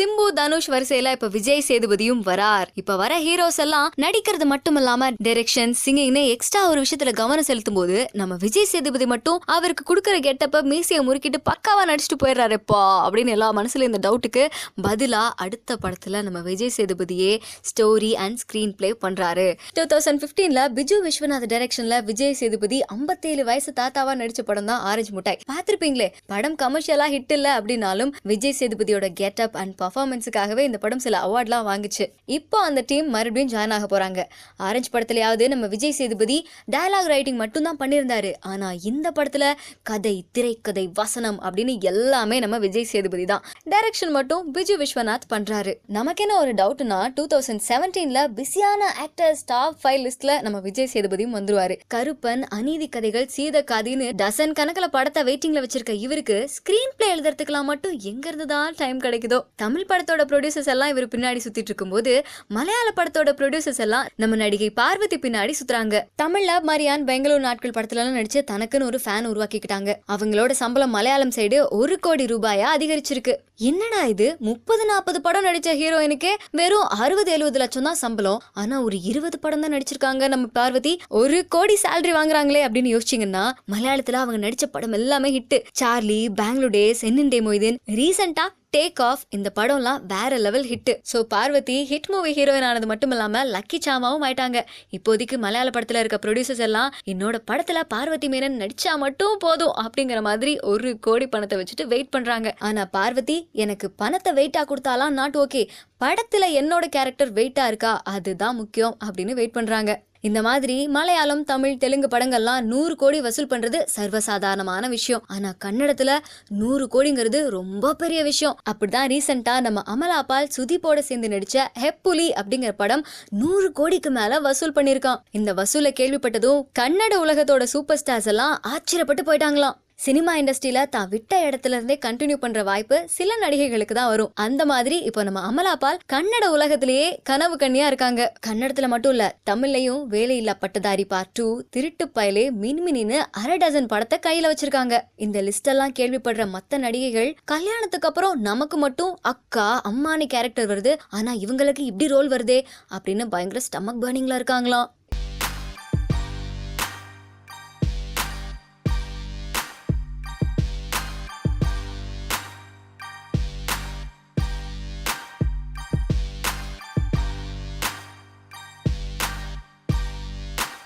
சிம்பு தனுஷ் வரிசையில இப்ப விஜய் சேதுபதியும் வரார். இப்ப வர ஹீரோஸ் எல்லாம் நடிக்கிறது மட்டும் இல்லாம டைரக்ஷன், சிங்கிங்னு எக்ஸ்ட்ரா ஒரு விஷயத்துல கவனம் செலுத்தும் போது நம்ம விஜய் சேதுபதி மட்டும் அவருக்கு கொடுக்கற கெட்டப்ப மீசையை முறுக்கிட்டு பக்காவா நடிச்சுட்டு போயிடுறாருப்பா அப்படின்னு எல்லா மனசுல இந்த டவுட்டுக்கு பதிலா அடுத்த படத்துல நம்ம விஜய் சேதுபதியே ஸ்டோரி அண்ட் ஸ்கிரீன் பிளே பண்றாரு. 2015ல பிஜு விஸ்வநாத் டைரக்ஷன்ல விஜய் சேதுபதி 57 வயசு தாத்தாவா நடிச்ச படம் தான் ஆரஞ்சு முட்டாய். பாத்திருப்பீங்களே, படம் கமர்ஷியலா ஹிட் இல்ல அப்படின்னாலும் விஜய் சேதுபதியோட கெட்டப் அண்ட் பர்ஃபார்மன்ஸுக்காகவே இந்த படம் சில அவார்ட்லாம் வாங்குச்சு. இப்போ அந்த டீம் மறுபடியும் ஜாயின் ஆக போறாங்க. ஆரஞ்சு படத்துலயாவது நம்ம விஜய் சேதுபதி டயலாக் ரைட்டிங் மட்டும் தான் பண்ணியிருந்தாரு. ஆனா இந்த படத்துல கதை, திரைக்கதை, வசனம் அப்படின்னு எல்லாமே நம்ம விஜய் சேதுபதி தான். டைரக்ஷன் மட்டும் பிஜு விஸ்வநாத் பண்றாரு. நமக்கு என்ன ஒரு டவுட்னா 2017ல பிஸியான ஆக்டர்ஸ் டாப் 5 லிஸ்ட்ல நம்ம விஜய் சேதுபதியும் வந்துருவாரு. கருப்பன், அநீதி கதைகள், சீதக்காதின்னு டசன் கணக்குல படத்தை வெயிட்டிங்ல வச்சிருக்க இவருக்கு ஸ்கிரீன் பிளே எழுதுறதுக்கெல்லாம் மட்டும் எங்க இருந்துதான் டைம் கிடைக்குதோ. தமிழ் படத்தோட ப்ரொடியூசர்ஸ் எல்லாம் இவர் பின்னாடி சுத்திட்டு இருக்கும்போது மலையாள படத்தோட ப்ரொடியூசர்ஸ் எல்லாம் நம்ம நடிகை பார்வதி பின்னாடி சுத்துறாங்க. தமிழ்ல மரியான், பெங்களூர் நாட்கள் படத்துல எல்லாம் நடிச்சு தனக்குன்னு ஒரு ஃபேன் உருவாக்கிக்கிட்டாங்க. அவங்களோட சம்பளம் மலையாளம் சைடு 1 கோடி ரூபாயா அதிகரிச்சிருக்கு. என்னடா இது, 30-40 படம் நடிச்ச ஹீரோயினுக்கு வெறும் 60-70 லட்சம் தான் சம்பளம். ஆனா ஒரு 20 படம் தான் நடிச்சிருக்காங்க நம்ம பார்வதி, 1 கோடி சேலரி வாங்குறாங்களே அப்படின்னு யோசிச்சீங்கன்னா மலையாளத்துல அவங்க நடிச்ச படம் எல்லாமே hit. Charlie, Bangalore days, Ennunte Moideen, ரீசெண்டா டேக் ஆஃப், இந்த படம்லாம் வேற level hit. So Parvathy hit movie heroine ஆனது மட்டும் இல்லாம லக்கி சாமாவும் ஆயிட்டாங்க. இப்போதைக்கு மலையாள படத்துல இருக்க ப்ரொடியூசர்ஸ் எல்லாம் என்னோட படத்துல பார்வதி மேனன் நடிச்சா மட்டும் போதும் அப்படிங்கிற மாதிரி 1 கோடி பணத்தை வச்சுட்டு வெயிட் பண்றாங்க. ஆனா பார்வதி எனக்கு பணத்தை வெயிட்டா கொடுத்தாலாம் நாட் ஓகே, படத்துல என்னோட கேரக்டர் வெயிட்டா இருக்கா அதுதான் முக்கியம் அப்படின்னு வெயிட் பண்றாங்க. இந்த மாதிரி மலையாளம், தமிழ், தெலுங்கு படங்கள்லாம் 100 கோடி வசூல் பண்றது சர்வசாதாரணமான விஷயம். ஆனா கன்னடத்துல 100 கோடிங்கிறது ரொம்ப பெரிய விஷயம். அப்படிதான் ரீசெண்டா நம்ம அமலாபால் சுதீப்போட சேர்ந்து நடிச்ச ஹெப்புலி அப்படிங்கிற படம் 100 கோடிக்கு மேல வசூல் பண்ணிருக்கான். இந்த வசூலை கேள்விப்பட்டதும் கன்னட உலகத்தோட சூப்பர் ஸ்டார்ஸ் எல்லாம் ஆச்சரியப்பட்டு போயிட்டாங்களாம். சினிமா இண்டஸ்ட்ரியில தான் விட்ட இடத்துல இருந்தே கண்டினியூ பண்ற வாய்ப்பு சில நடிகைகளுக்கு தான் வரும். அந்த மாதிரி இப்போ நம்ம அமலாபால் கன்னட உலகத்திலேயே கனவு கண்ணியா இருக்காங்க. கன்னடத்துல மட்டும் இல்ல, தமிழ்லயும் வேலையில்லா பட்டதாரி பார்ட் 2, திருட்டு பயலே, மின்மினின்னு 1/2 டஜன் படத்தை கையில வச்சிருக்காங்க. இந்த லிஸ்ட் எல்லாம் கேள்விப்படுற மத்த நடிகைகள் கல்யாணத்துக்கு அப்புறம் நமக்கு மட்டும் அக்கா, அம்மானி கேரக்டர் வருது, ஆனா இவங்களுக்கு இப்படி ரோல் வருதே அப்படின்னு பயங்கர ஸ்டமக் பர்னிங்ல இருக்காங்களாம்.